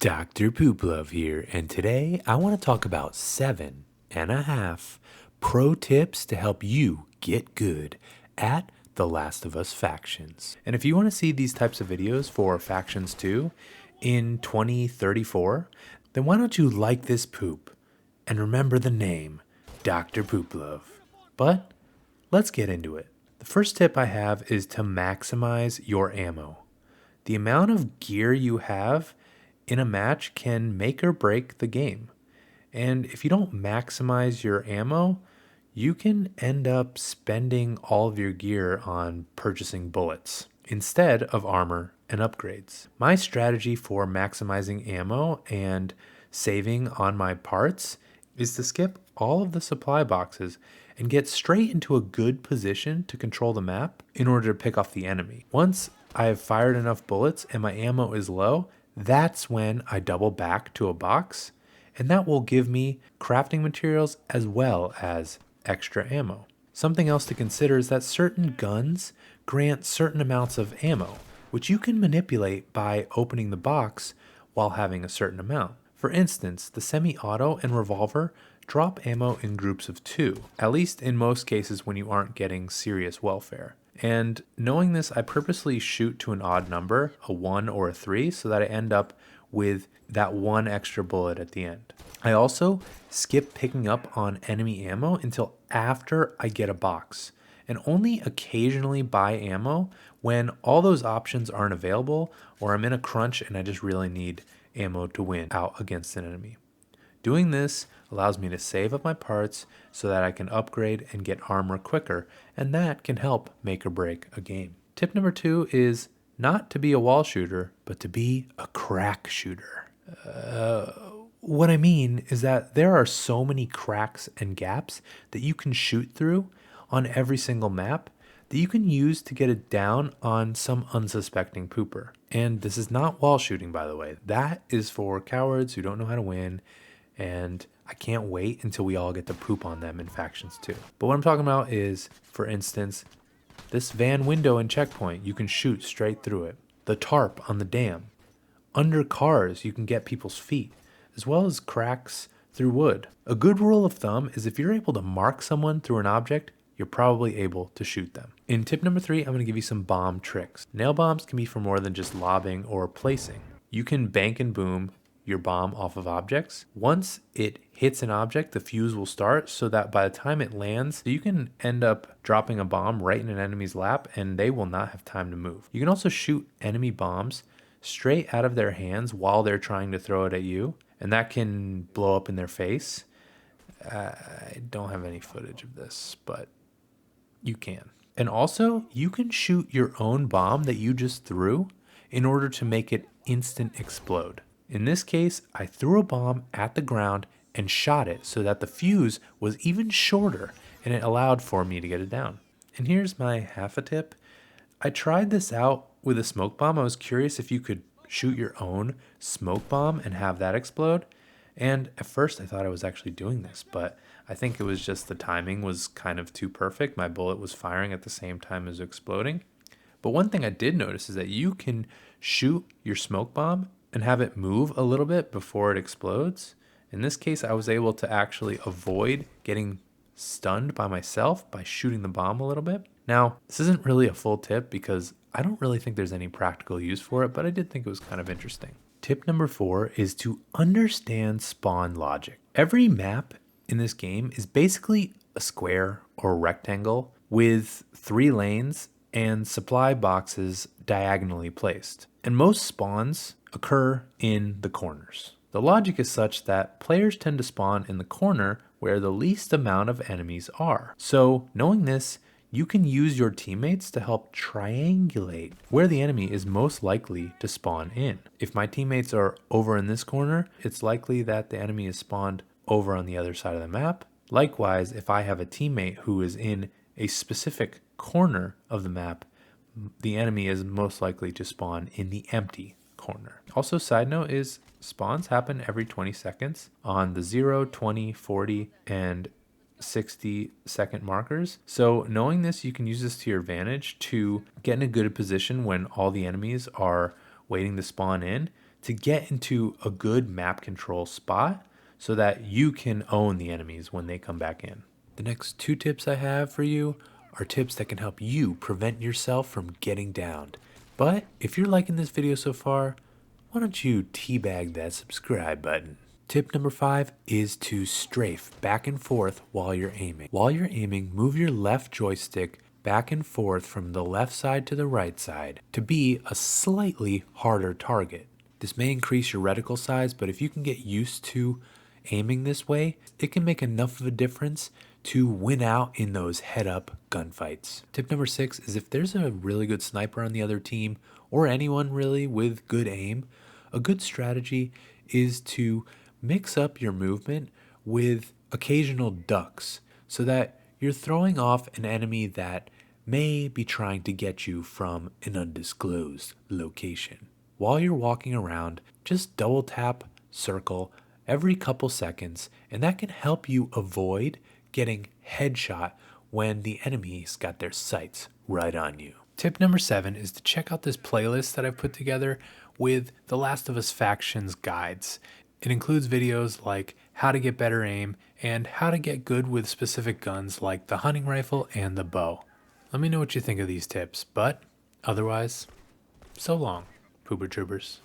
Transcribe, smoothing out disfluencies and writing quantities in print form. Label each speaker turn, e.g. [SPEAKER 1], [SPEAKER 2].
[SPEAKER 1] Dr. Pooplove here, and today I want to talk about 7.5 pro tips to help you get good at The Last of Us Factions. And if you want to see these types of videos for Factions 2 in 2034, then why don't you like this poop and remember the name, Dr. Pooplove. But let's get into it. The first tip I have is to maximize your ammo. The amount of gear you have in a match can make or break the game. And if you don't maximize your ammo, you can end up spending all of your gear on purchasing bullets instead of armor and upgrades. My strategy for maximizing ammo and saving on my parts is to skip all of the supply boxes and get straight into a good position to control the map in order to pick off the enemy. Once I have fired enough bullets and my ammo is low, that's when I double back to a box, and that will give me crafting materials as well as extra ammo. Something else to consider is that certain guns grant certain amounts of ammo, which you can manipulate by opening the box while having a certain amount. For instance, the semi-auto and revolver drop ammo in groups of 2, at least in most cases when you aren't getting serious welfare. And knowing this, I purposely shoot to an odd number, a 1 or a 3, so that I end up with that one extra bullet at the end. I also skip picking up on enemy ammo until after I get a box, and only occasionally buy ammo when all those options aren't available or I'm in a crunch and I just really need ammo to win out against an enemy. Doing this allows me to save up my parts so that I can upgrade and get armor quicker, and that can help make or break a game. Tip number 2 is not to be a wall shooter, but to be a crack shooter. What I mean is that there are so many cracks and gaps that you can shoot through on every single map that you can use to get it down on some unsuspecting pooper. And this is not wall shooting, by the way. That is for cowards who don't know how to win, and I can't wait until we all get to poop on them in Factions 2. But what I'm talking about is, for instance, this van window in Checkpoint, you can shoot straight through it. The tarp on the dam. Under cars, you can get people's feet, as well as cracks through wood. A good rule of thumb is if you're able to mark someone through an object, you're probably able to shoot them. In tip number 3, I'm going to give you some bomb tricks. Nail bombs can be for more than just lobbing or placing. You can bank and boom your bomb off of objects. Once it hits an object, the fuse will start so that by the time it lands, you can end up dropping a bomb right in an enemy's lap and they will not have time to move. You can also shoot enemy bombs straight out of their hands while they're trying to throw it at you, and that can blow up in their face. I don't have any footage of this, but you can. And also, you can shoot your own bomb that you just threw in order to make it instant explode. In this case, I threw a bomb at the ground and shot it so that the fuse was even shorter and it allowed for me to get it down. And here's my half a tip. I tried this out with a smoke bomb. I was curious if you could shoot your own smoke bomb and have that explode. And at first I thought I was actually doing this, but I think it was just the timing was kind of too perfect. My bullet was firing at the same time as exploding. But one thing I did notice is that you can shoot your smoke bomb and have it move a little bit before it explodes. In this case, I was able to actually avoid getting stunned by myself by shooting the bomb a little bit. Now, this isn't really a full tip because I don't really think there's any practical use for it, but I did think it was kind of interesting. Tip number 4 is to understand spawn logic. Every map in this game is basically a square or a rectangle with 3 lanes and supply boxes diagonally placed. And most spawns occur in the corners. The logic is such that players tend to spawn in the corner where the least amount of enemies are. So knowing this, you can use your teammates to help triangulate where the enemy is most likely to spawn in. If my teammates are over in this corner, it's likely that the enemy is spawned over on the other side of the map. Likewise, if I have a teammate who is in a specific corner of the map, the enemy is most likely to spawn in the empty corner. Also, side note is spawns happen every 20 seconds on the 0, 20, 40, and 60-second markers. So knowing this, you can use this to your advantage to get in a good position when all the enemies are waiting to spawn in to get into a good map control spot so that you can own the enemies when they come back in. The next 2 tips I have for you are tips that can help you prevent yourself from getting downed. But if you're liking this video so far, why don't you teabag that subscribe button? Tip number 5 is to strafe back and forth while you're aiming. While you're aiming, move your left joystick back and forth from the left side to the right side to be a slightly harder target. This may increase your reticle size, but if you can get used to aiming this way, it can make enough of a difference to win out in those head-up gunfights. Tip number 6 is if there's a really good sniper on the other team, or anyone really with good aim, a good strategy is to mix up your movement with occasional ducks so that you're throwing off an enemy that may be trying to get you from an undisclosed location. While you're walking around, just double tap circle every couple seconds, and that can help you avoid getting headshot when the enemy's got their sights right on you. Tip number 7 is to check out this playlist that I've put together with The Last of Us Factions guides. It includes videos like how to get better aim and how to get good with specific guns like the hunting rifle and the bow. Let me know what you think of these tips, but otherwise, so long, Pooper Troopers.